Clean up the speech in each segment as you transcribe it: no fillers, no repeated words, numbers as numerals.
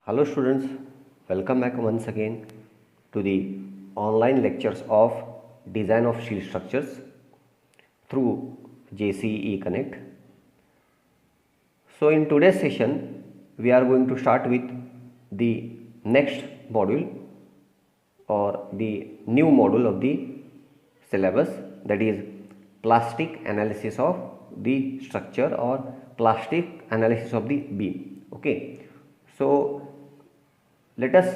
Hello students, welcome back once again to the online lectures of design of steel structures through JCE Connect. So in today's session we are going to start with the next module or the new module of the syllabus, that is plastic analysis of the structure or plastic analysis of the beam. Okay, so let us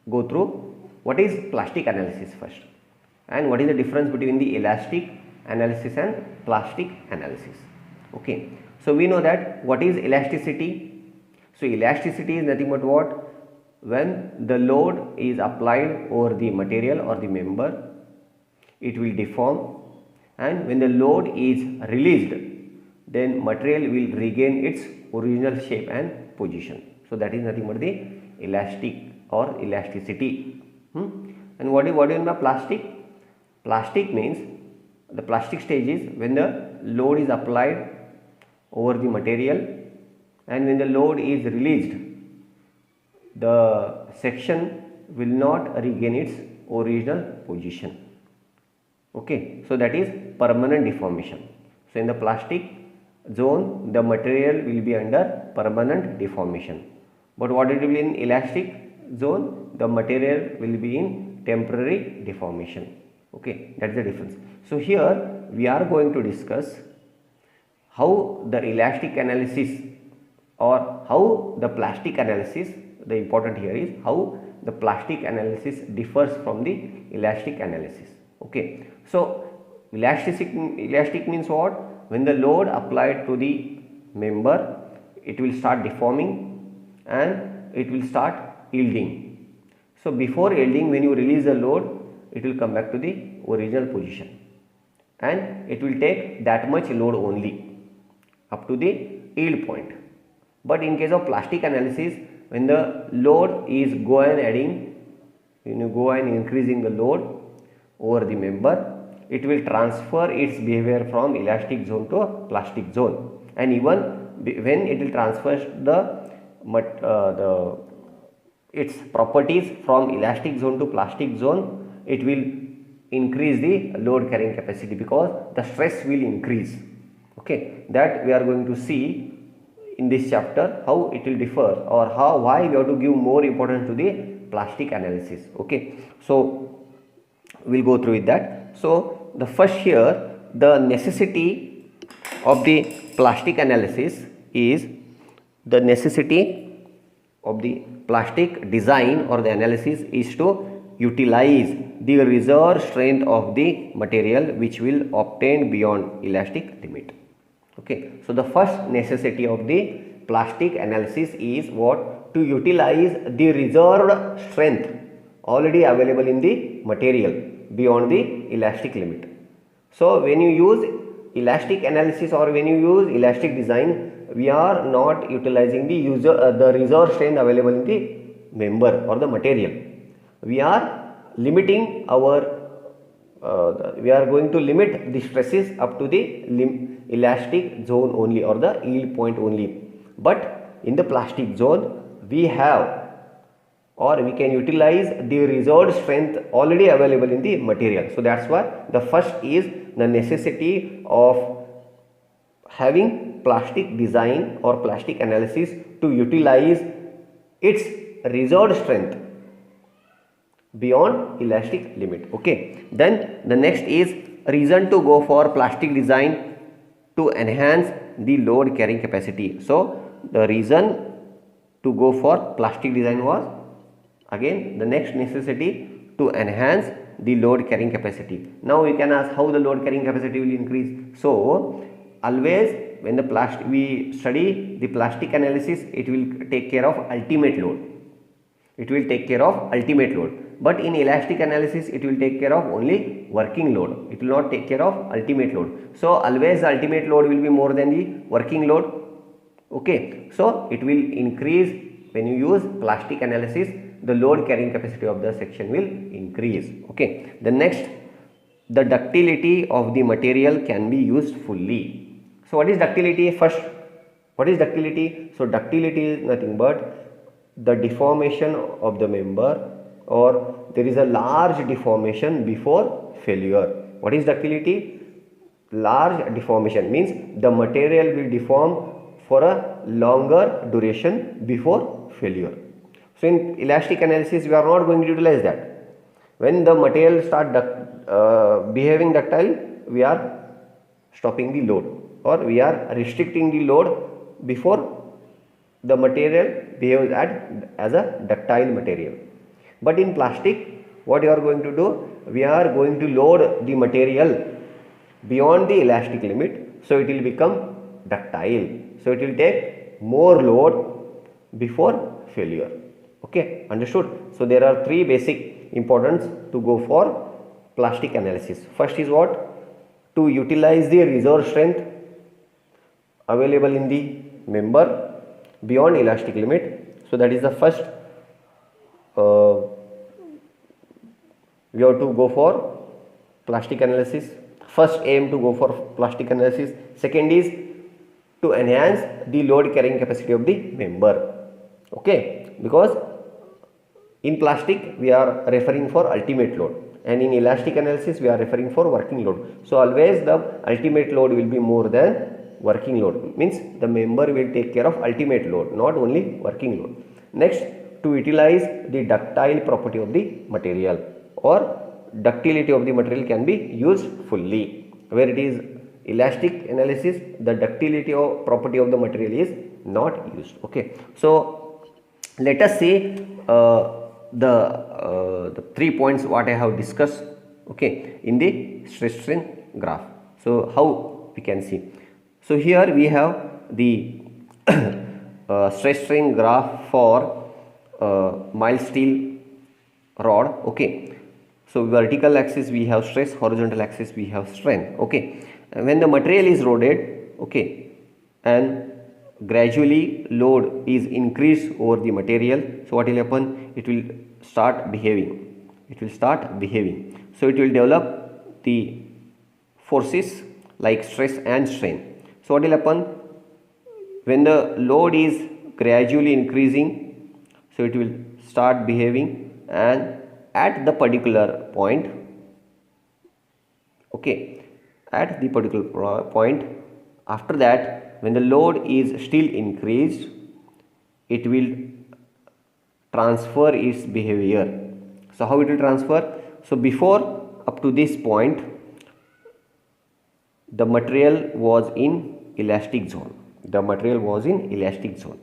go through what is plastic analysis first and what is the difference between the elastic analysis and plastic analysis. Okay, so we know that what is elasticity. So elasticity is nothing but what? When the load is applied over the material or the member, it will deform, and when the load is released, then material will regain its original shape and position. So that is nothing but the elastic or elasticity. And what do you mean by plastic? Plastic means the plastic stage is when the load is applied over the material, and when the load is released, the section will not regain its original position. Okay, so that is permanent deformation. So in the plastic zone, the material will be under permanent deformation. But what it will be in elastic zone, the material will be in temporary deformation. Okay, that is the difference. So here we are going to discuss how the elastic analysis or how the plastic analysis, the important here is how the plastic analysis differs from the elastic analysis. Okay, so elastic means what? When the load applied to the member, it will start deforming and it will start yielding. So before yielding, when you release the load, it will come back to the original position and it will take that much load only up to the yield point. But in case of plastic analysis, when the load is go and increasing the load over the member, it will transfer its behavior from elastic zone to plastic zone, and even when it will transfer its properties from elastic zone to plastic zone, it will increase the load carrying capacity because the stress will increase. Okay, that we are going to see in this chapter, how it will differ or why we have to give more importance to the plastic analysis. Okay, so we'll go through with that. So the first here, the necessity of the plastic analysis is the necessity of the plastic design or the analysis is to utilize the reserve strength of the material which will obtain beyond elastic limit. Okay, so the first necessity of the plastic analysis is what? To utilize the reserved strength already available in the material beyond the elastic limit. So when you use elastic analysis or when you use elastic design, we are not utilizing the reserve strength available in the member or the material. We are limiting our we are going to limit the stresses up to the elastic zone only or the yield point only. But in the plastic zone, we have or we can utilize the reserved strength already available in the material. So that's why the first is the necessity of having plastic design or plastic analysis to utilize its reserved strength beyond elastic limit. Okay, then the next is reason to go for plastic design to enhance the load carrying capacity. So the reason to go for plastic design was again the next necessity to enhance the load carrying capacity. Now we can ask how the load carrying capacity will increase. So always when we study the plastic analysis, it will take care of ultimate load. It will take care of ultimate load. But in elastic analysis, it will take care of only working load. It will not take care of ultimate load. So always the ultimate load will be more than the working load. Okay, so it will increase when you use plastic analysis, the load carrying capacity of the section will increase. Okay, the next, the ductility of the material can be used fully. So what is ductility? First, What is ductility? So ductility is nothing but the deformation of the member, or there is a large deformation before failure. What is ductility? Large deformation means the material will deform for a longer duration before failure. So in elastic analysis we are not going to utilize that. When the material start behaving ductile, we are stopping the load, or we are restricting the load before the material behaves as a ductile material. But in plastic, what you are going to do? We are going to load the material beyond the elastic limit, so it will become ductile. So it will take more load before failure. Okay, understood? So there are three basic importance to go for plastic analysis. First is what? To utilize the reserve strength available in the member beyond elastic limit. So that is the first we have to go for plastic analysis. First aim to go for plastic analysis. Second is to enhance the load carrying capacity of the member. Okay, because in plastic we are referring for ultimate load, and in elastic analysis we are referring for working load. So always the ultimate load will be more than working load, means the member will take care of ultimate load, not only working load. Next, to utilize the ductile property of the material, or ductility of the material can be used fully. Where it is elastic analysis, the ductility or property of the material is not used. Okay, so let us see the 3 points what I have discussed, okay, in the stress strain graph. So how we can see? So here we have the stress strain graph for mild steel rod. Okay, so vertical axis we have stress, horizontal axis we have strain. Okay, and when the material is loaded, okay, and gradually load is increased over the material, so what will happen? It will start behaving. It will start behaving. So it will develop the forces like stress and strain. So what will happen? When the load is gradually increasing, so it will start behaving, and at the particular point, okay, at the particular point, after that, when the load is still increased, it will transfer its behavior. So how it will transfer? So before, up to this point, the material was in elastic zone. The material was in elastic zone.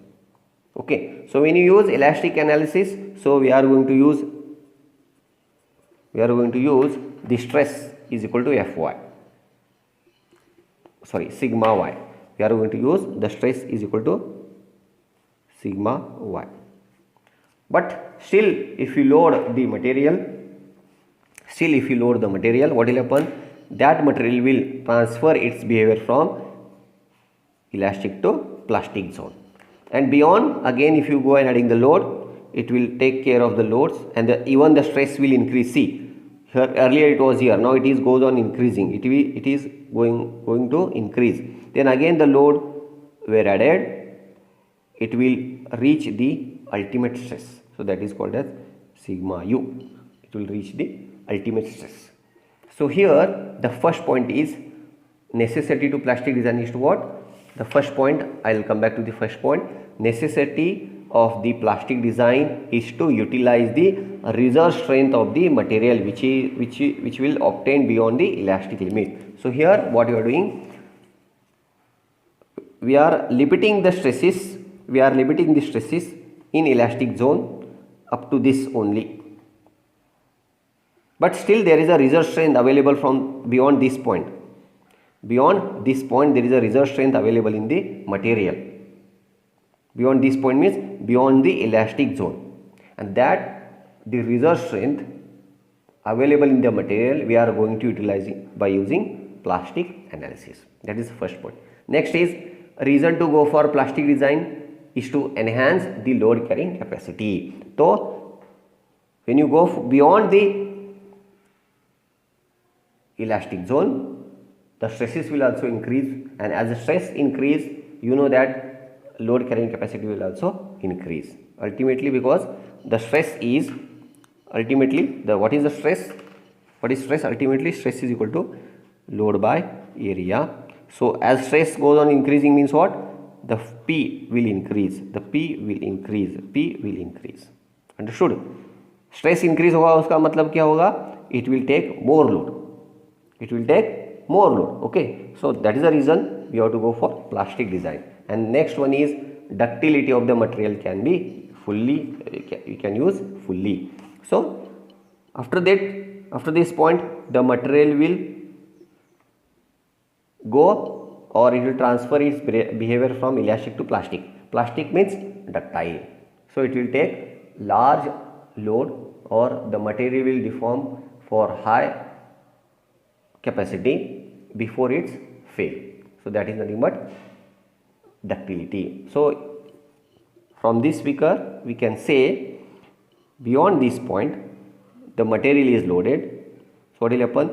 Okay, so when you use elastic analysis, so we are going to use the stress is equal to Fy, sorry, sigma y. We are going to use the stress is equal to sigma y. But still, if you load the material, what will happen? That material will transfer its behavior from elastic to plastic zone. And beyond, again, if you go and adding the load, it will take care of the loads, and even the stress will increase. See, here earlier it was here, now it is goes on increasing. It is going to increase. Then again the load were added, it will reach the ultimate stress. So that is called as sigma u. It will reach the ultimate stress. So here the first point is necessity to plastic design is to what? The first point, I will come back to the first point. Necessity of the plastic design is to utilize the reserve strength of the material which will obtain beyond the elastic limit. So here what you are doing, we are limiting the stresses in elastic zone up to this only, but still there is a reserve strength available from beyond this point. Beyond this point there is a reserve strength available in the material. Beyond this point means beyond the elastic zone, and that the reserve strength available in the material we are going to utilize by using plastic analysis. That is the first point. Next is reason to go for plastic design is to enhance the load carrying capacity. So when you go beyond the elastic zone, the stresses will also increase, and as the stress increase, you know that load carrying capacity will also increase. Ultimately, because the stress is ultimately what is the stress? What is stress? Ultimately, stress is equal to load by area. So as stress goes on increasing means what? The P will increase. The P will increase. P will increase. Understood? Stress increase होगा उसका मतलब क्या होगा? It will take more load. It will take more load. Okay. So that is the reason we have to go for plastic design. And next one is ductility of the material can be fully, you can use fully. So after that, after this point, the material will go or it will transfer its behavior from elastic to plastic. Plastic means ductile. So it will take large load or the material will deform for high capacity before its fail. So that is nothing but ductility. So from this figure we can say beyond this point the material is loaded. So what will happen?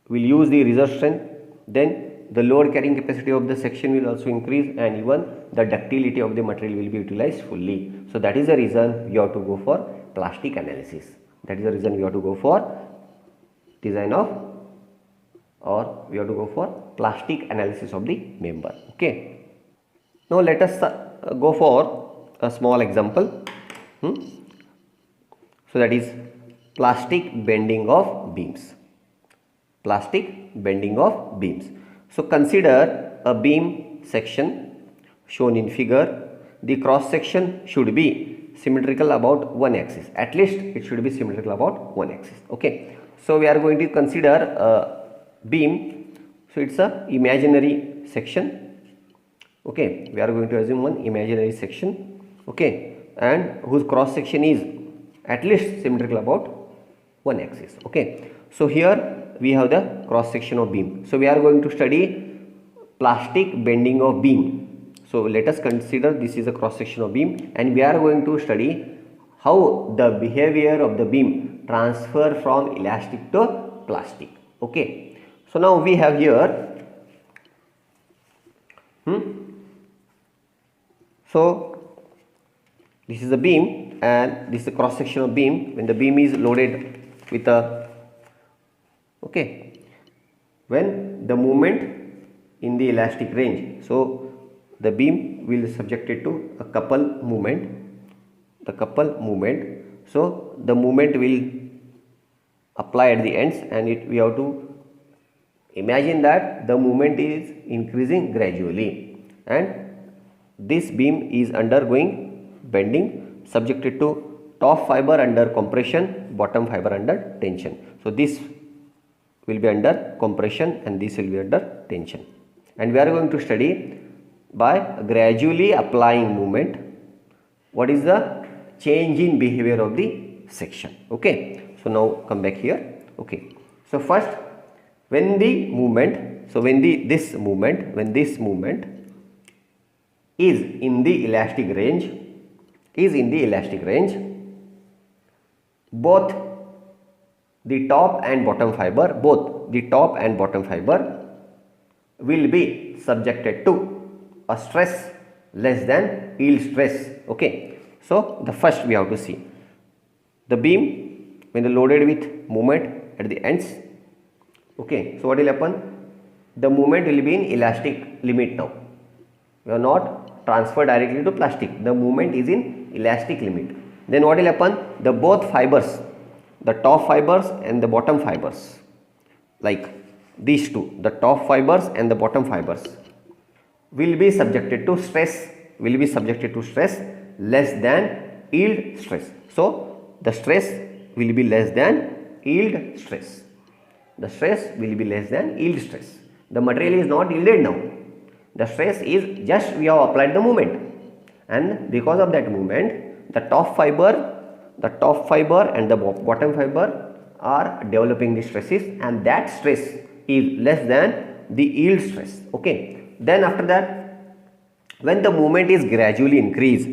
We'll use the reserve strength, then the load carrying capacity of the section will also increase, and even the ductility of the material will be utilized fully. So that is the reason we have to go for plastic analysis. That is the reason we have to go for design of, or we have to go for plastic analysis of the member. Okay. Now let us go for a small example. So that is plastic bending of beams. Plastic bending of beams. So consider a beam section shown in figure. The cross section should be symmetrical about one axis. At least it should be symmetrical about one axis. Okay. So we are going to consider a beam. So it's a imaginary section. Okay. We are going to assume one imaginary section. Okay. And whose cross section is at least symmetrical about one axis. Okay. So here we have the cross section of beam. So we are going to study plastic bending of beam. So let us consider this is a cross section of beam, and we are going to study how the behavior of the beam transfer from elastic to plastic. Okay. So now we have here so this is a beam and this is the cross section of beam when the beam is loaded with a when the movement in the elastic range. So the beam will subjected to a couple movement. So the movement will apply at the ends, and we have to imagine that the movement is increasing gradually, and this beam is undergoing bending subjected to top fiber under compression, bottom fiber under tension. So this will be under compression and this will be under tension, and we are going to study by gradually applying movement what is the change in behavior of the section. Okay. So now come back here. Okay. So first, when the movement, so when this movement is in the elastic range, both the top and bottom fiber will be subjected to a stress less than yield stress. Okay. So the first we have to see the beam when loaded with movement at the ends. Okay. So what will happen? The movement will be in elastic limit now. We are not transferred directly to plastic. The movement is in elastic limit. Then what will happen? The both fibers, the top fibers and the bottom fibers, like these two, the top fibers and the bottom fibers will be subjected to stress, less than yield stress. So the stress will be less than yield stress. The material is not yielded now. The stress is just we have applied the movement, and because of that movement, the top fiber and the bottom fiber are developing the stresses, and that stress is less than the yield stress. Okay. Then after that, when the movement is gradually increased,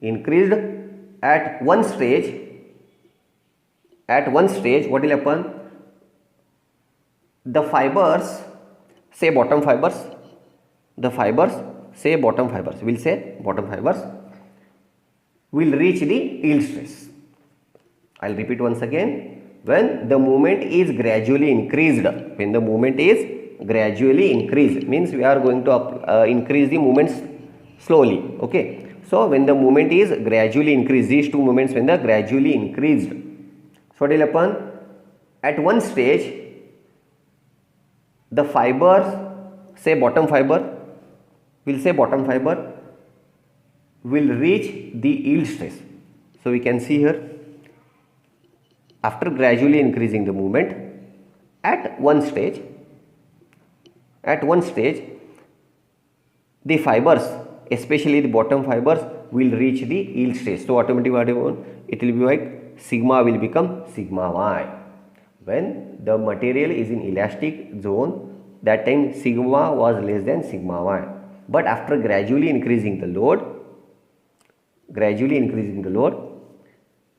increased at one stage, what will happen? The fibers say bottom fibers, the fibers, say bottom fibers, we'll say bottom fibers will reach the yield stress. I'll repeat once again. When the moment is gradually increased, when the moment is gradually increased, means we are going to increase the moments slowly. Okay. So when the moment is gradually increased, these two moments when the gradually increased, so what will happen? At one stage, the fibers, say bottom fiber, we'll say bottom fiber will reach the yield stress. So we can see here, after gradually increasing the movement, at one stage, the fibers, especially the bottom fibers, will reach the yield stress. So automatically it will be like sigma will become sigma y. When the material is in elastic zone, that time sigma was less than sigma y. But after gradually increasing the load,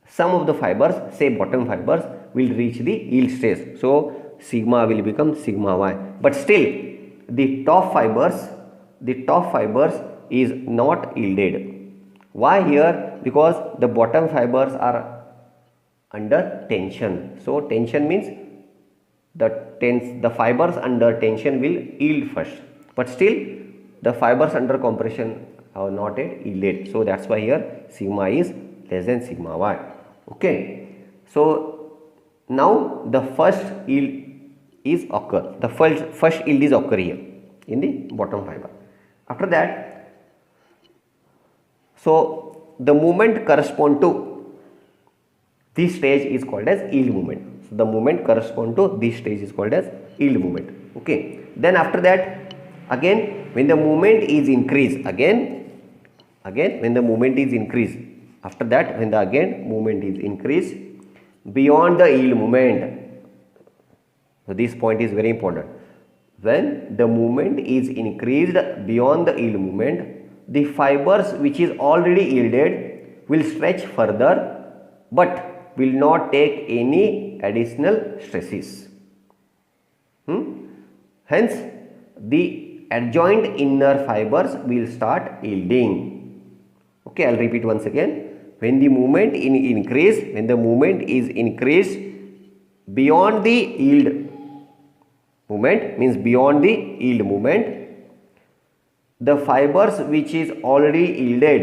some of the fibers, say bottom fibers, will reach the yield stress. So sigma will become sigma y. But still, the top fibers is not yielded. Why here? Because the bottom fibers are under tension. So tension means the fibers under tension will yield first. But still, the fibers under compression have not yet yielded. So that's why here sigma is less than sigma y. Okay. So now the first yield is occur. The first yield is occur here in the bottom fiber. After that, so the movement correspond to this stage is called as yield movement. So the movement correspond to this stage is called as yield movement. Okay. Then after that, again when the movement is increased, again when the movement is increased, after that when the again movement is increased beyond the yield movement. So this point is very important. When the movement is increased beyond the yield movement, the fibers which is already yielded will stretch further but will not take any additional stresses. Hence, the adjoined inner fibers will start yielding. Okay, I'll repeat once again. When the movement is increased beyond the yield movement, means beyond the yield movement, the fibers which is already yielded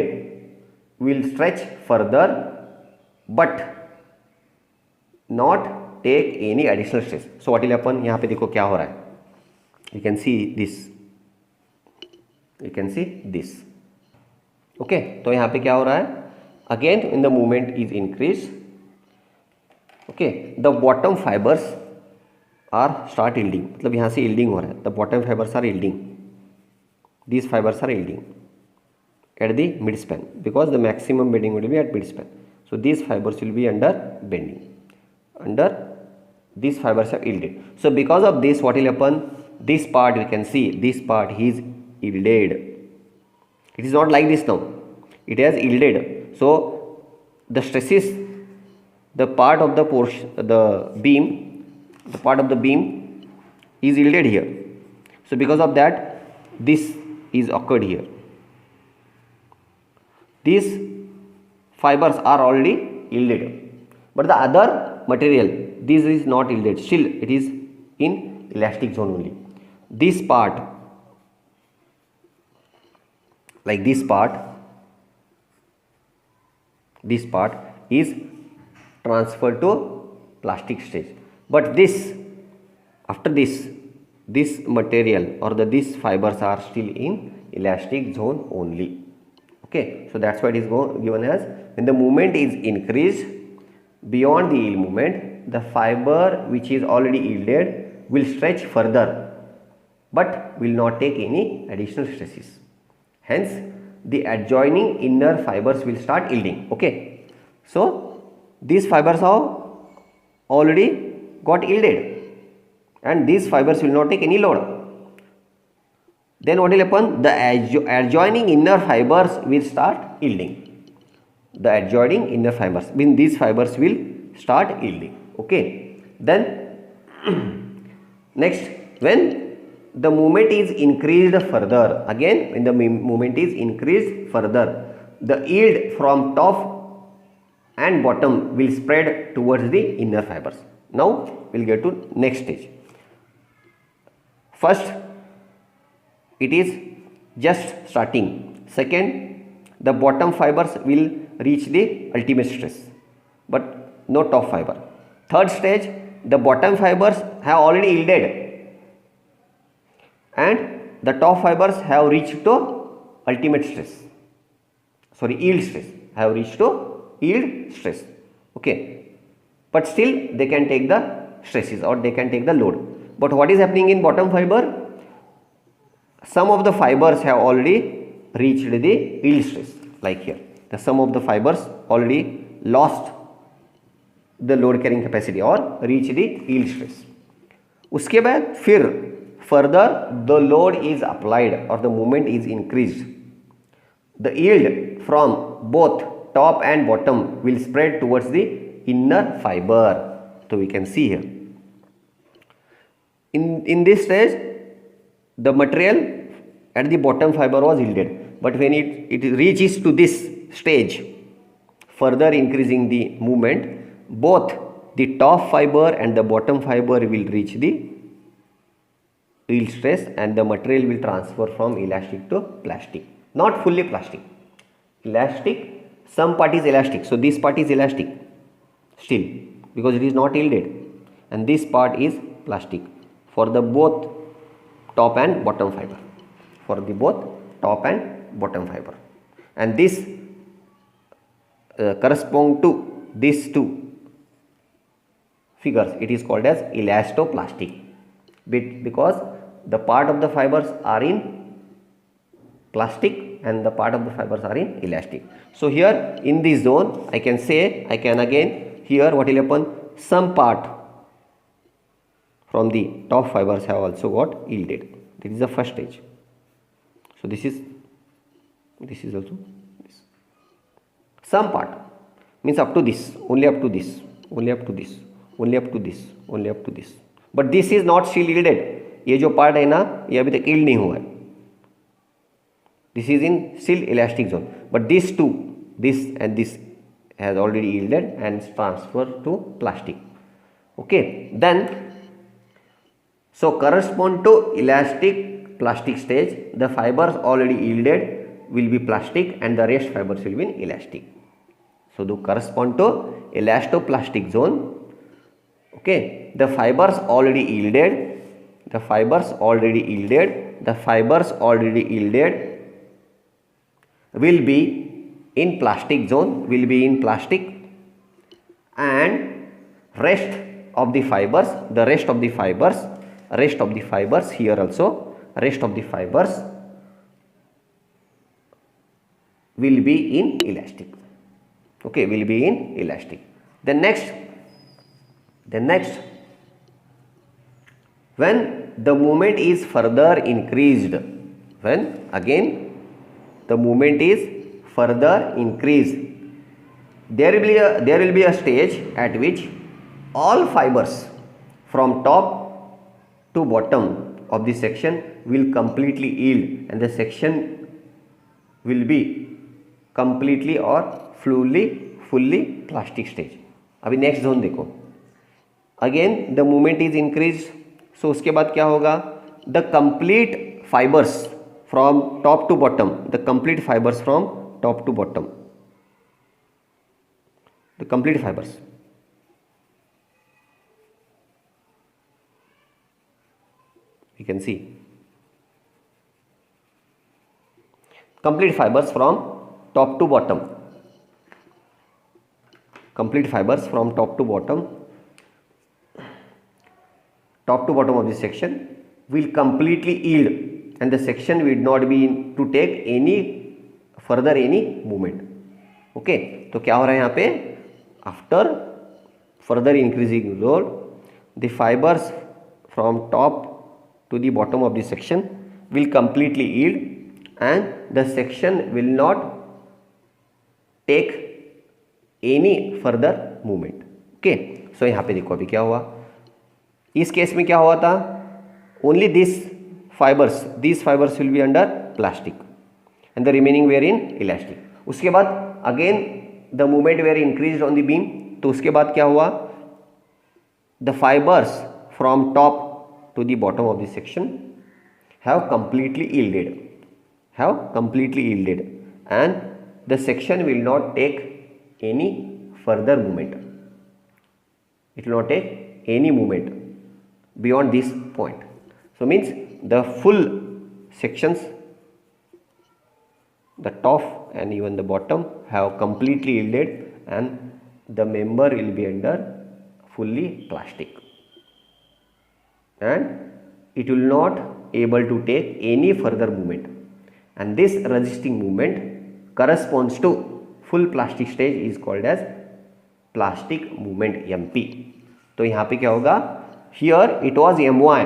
will stretch further but not take any additional stress. So what will happen? यहाँ पे देखो क्या हो रहा है. You can see this. Okay, तो यहाँ पे क्या हो रहा है? Again when the movement is increased, okay, the bottom fibers are start yielding. मतलब यहाँ से yielding हो रहा है. The bottom fibers are yielding. These fibers are yielding at the midspan because the maximum bending will be at midspan. So these fibers will be under bending. These fibers are yielded. So because of this, what will happen? This part we can see, this part is yielded. It is not like this now. It has yielded. So the stresses, the part of the portion, the part of the beam is yielded here. So because of that, this is occurred here. These fibers are already yielded, but the other material, this is not yielded. Still, it is in elastic zone only. This part, like this part is transferred to plastic stage. But this, after this material or these fibers are still in elastic zone only. Okay, so that's why it is given as when the movement is increased beyond the yield movement, the fiber which is already yielded will stretch further but will not take any additional stresses. Hence, the adjoining inner fibers will start yielding. Okay, so these fibers have already got yielded and these fibers will not take any load. Then what will happen? The adjoining inner fibers will start yielding. The adjoining inner fibers, means these fibers will start yielding. Okay. Then next, when the movement is increased further, again when the movement is increased further, the yield from top and bottom will spread towards the inner fibers. Now we'll get to next stage. First, it is just starting. Second, the bottom fibers will reach the ultimate stress, but no top fiber. Third stage, the bottom fibers have already yielded and the top fibers have reached to ultimate stress, sorry, yield stress, have reached to yield stress. Okay, but still they can take the stresses or they can take the load. But what is happening in bottom fiber? Some of the fibers have already reached the yield stress, like here the some of the fibers already lost the load carrying capacity or reach the yield stress. उसके बाद फिर further the load is applied or the movement is increased, the yield from both top and bottom will spread towards the inner fiber. So we can see here in this stage the material at the bottom fiber was yielded, but when it reaches to this stage, further increasing the movement, both the top fiber and the bottom fiber will reach the yield stress and the material will transfer from elastic to plastic. Not fully plastic, elastic, some part is elastic, so this part is elastic still because it is not yielded, and this part is plastic for the both top and bottom fiber, for the both top and bottom fiber. And this correspond to these two figures, it is called as elastoplastic, because the part of the fibers are in plastic and the part of the fibers are in elastic. So here in this zone I can say, I can again here what will happen, some part from the top fibers have also got yielded. This is the first stage. So this is also this. Some part means up to this, only up to this, only up to this, only up to this, only up to this. But this is not still yielded. ये जो part है ना, ये अभी तक yield नहीं हुआ है. This is in still elastic zone. But these two, this and this has already yielded and transferred to plastic. Okay, then so correspond to elastic plastic stage, the fibers already yielded will be plastic and the rest fibers will be in elastic. So to correspond to elastoplastic zone, okay, the fibers already yielded, the fibers already yielded, the fibers already yielded will be in plastic zone, will be in plastic, and rest of the fibers, the rest of the fibers, rest of the fibers here also, rest of the fibers will be in elastic. Okay, will be in elastic. The next, when the movement is further increased, when again the movement is further increased, there will be a stage at which all fibers from top to bottom of the section will completely yield and the section will be completely or fully plastic stage. अभी next zone देखो, again the movement is increase, so उसके बाद क्या होगा, the complete fibres from top to bottom, the complete fibres from top to bottom, the complete fibres you can see, complete fibers from top to bottom, complete fibers from top to bottom of this section will completely yield and the section will not be to take any further any movement. Okay, तो क्या हो रहा है यहाँ पे, after further increasing load, the fibers from top to the bottom of the section will completely yield and the section will not take any further movement. Okay, so यहाँ पे देखो अभी क्या हुआ, इस केस में क्या हुआ था, only this fibers, these fibers will be under plastic and the remaining were in elastic. उसके बाद again the movement were increased on the beam. तो उसके बाद क्या हुआ, the fibers from top to the bottom of the section have completely yielded, and the section will not take any further movement. It will not take any movement beyond this point. So means the full sections, the top and even the bottom have completely yielded and the member will be under fully plastic, and it will not able to take any further movement, and this resisting movement corresponds to full plastic stage is called as plastic movement MP. तो यहाँ पे क्या होगा, here it was My,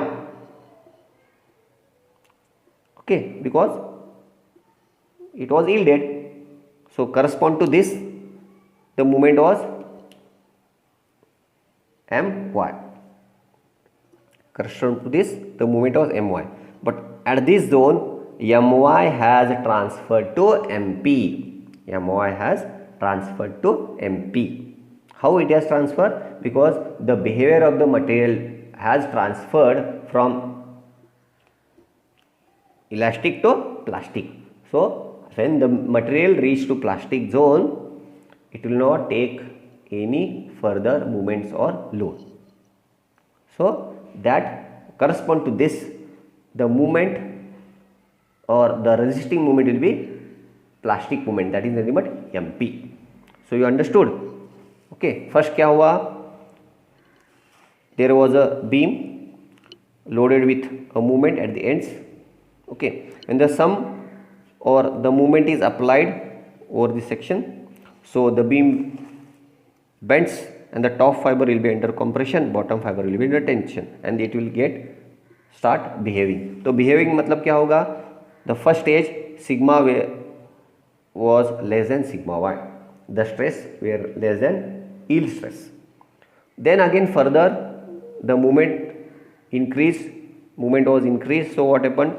okay, because it was yielded, so correspond to this the movement was My. Correspond to this the movement was My, but at this zone My has transferred to MP. My has transferred to MP. How it has transferred? Because the behavior of the material has transferred from elastic to plastic. So when the material reach to plastic zone, it will not take any further movements or load. So that correspond to this, the movement or the resisting movement will be plastic movement, that is nothing but MP. So you understood? Okay, first क्या हुआ, there was a beam loaded with a movement at the ends. Okay, and the sum or the movement is applied over the section, so the beam bends and the top fiber will be under compression, bottom fiber will be under tension, and it will get start behaving. तो behaving मतलब क्या होगा, the first stage sigma was less than sigma y, the stress were less than yield stress. Then again further the movement was increased, so what happened,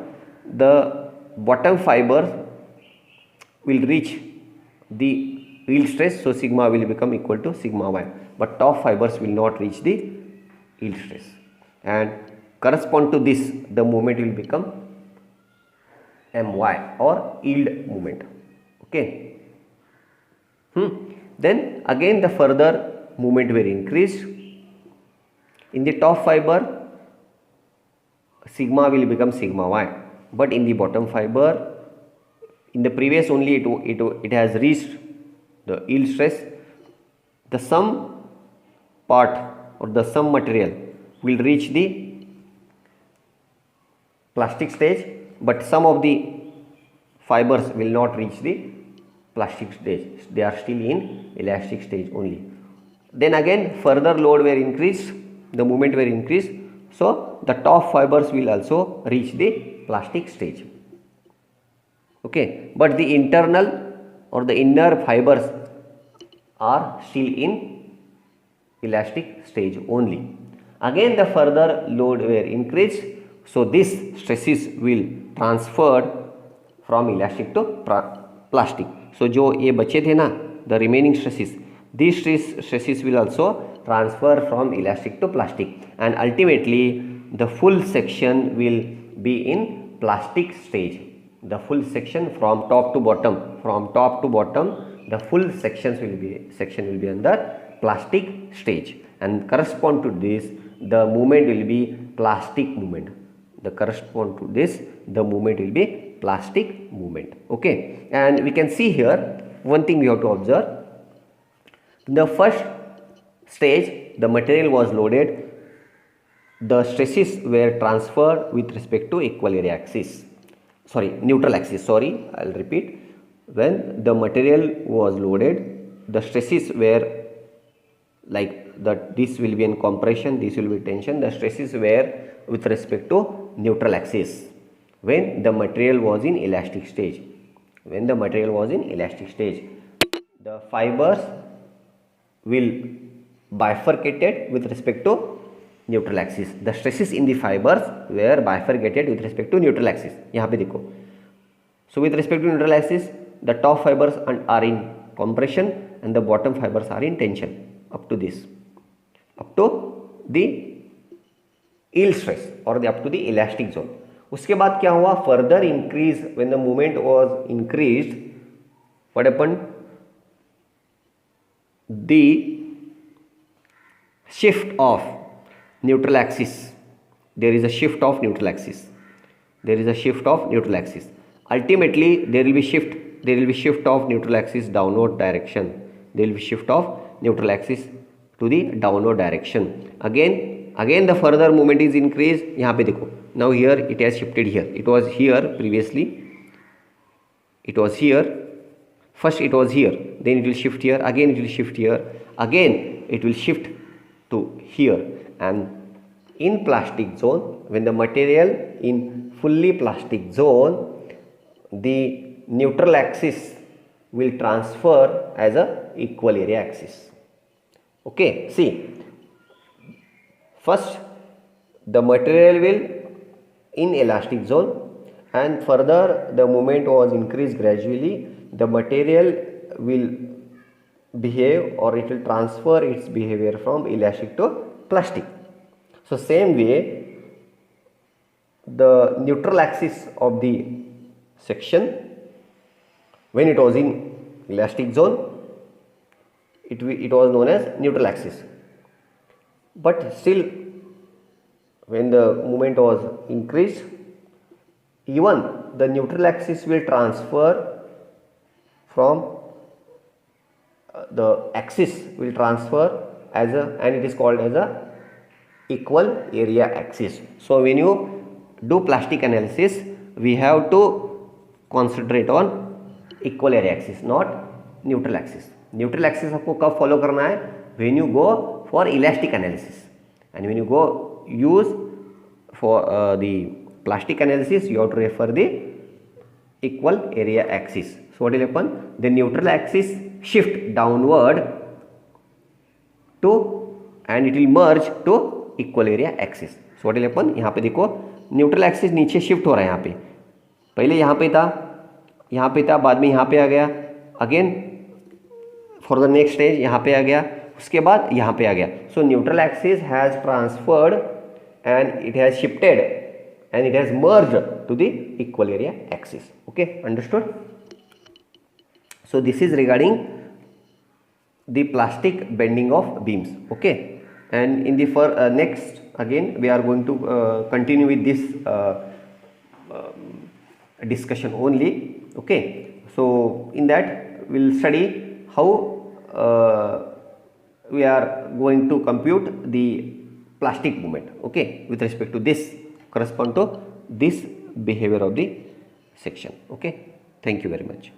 the bottom fiber will reach the yield stress, so sigma will become equal to sigma y, but top fibers will not reach the yield stress, and correspond to this the movement will become My or yield movement. Okay. Then again the further movement were increased. In the top fiber sigma will become sigma y, but in the bottom fiber, in the previous only it has reached the yield stress. The sum part or the sum material will reach the plastic stage, but some of the fibers will not reach the plastic stage, they are still in elastic stage only. Then again further load were increased, the movement were increased, so the top fibers will also reach the plastic stage. Okay, but the internal or the inner fibers are still in elastic stage only. Again the further load were increased, so this stresses will transferred from elastic to plastic. So जो ये बचे थे ना, the remaining stresses, these stresses will also transfer from elastic to plastic, and ultimately the full section will be in plastic stage. The full section from top to bottom, the full section will be under plastic stage, and correspond to this the movement will be plastic movement. The correspond to this the movement will be plastic movement. Okay, and we can see here one thing we have to observe. In the first stage the material was loaded, the stresses were transferred with respect to neutral axis. I'll repeat. When the material was loaded, the stresses were like that, this will be in compression, this will be tension, the stresses were with respect to neutral axis when the material was in elastic stage. The fibers will bifurcated with respect to neutral axis. The stresses in the fibres were bifurcated with respect to neutral axis. यहाँ पे देखो, so with respect to neutral axis the top fibres are in compression and the bottom fibers are in tension up to this, up to the yield stress or the up to the elastic zone. उसके बाद क्या हुआ, further increase when the moment was increased, what happened, the shift of neutral axis, there is a shift of neutral axis, there is a shift of neutral axis. Ultimately there will be shift of neutral axis downward direction, there will be shift of neutral axis to the downward direction. Again the further movement is increased. यहाँ पे देखो, now here it has shifted here, it was here previously, it was here, first it was here, then it will shift here, again it will shift here, again it will shift to here. And in plastic zone, when the material in fully plastic zone, the neutral axis will transfer as a equal area axis. Okay, see, first the material will in elastic zone, and further the moment was increased gradually, the material will behave or it will transfer its behavior from elastic to plastic. So same way the neutral axis of the section, when it was in elastic zone, it was known as neutral axis, but still when the movement was increased, even the neutral axis will transfer from the axis will transfer as a, and it is called as a equal area axis. So when you do plastic analysis, we have to concentrate on equal area axis, not neutral axis. Neutral axis आपको कब follow करना है, when you go for elastic analysis, and when you go use for the plastic analysis you have to refer the equal area axis. So what will happen, the neutral axis shift downward to and it will merge to equal area axis. So what will happen, यहाँ पे देखो neutral axis नीचे shift हो रहा है, यहाँ पे पहले यहाँ पे था, यहाँ पे था, बाद में यहाँ पे आ गया, again for the next stage यहाँ पे आ गया, उसके बाद यहाँ पे आ गया. So neutral axis has transferred and it has shifted and it has merged to the equal area axis. Okay, understood. So this is regarding the plastic bending of beams. Okay, and in the next again we are going to continue with this discussion only. Okay, so in that we'll study how we are going to compute the plastic movement, okay, with respect to this correspond to this behavior of the section. Okay, thank you very much.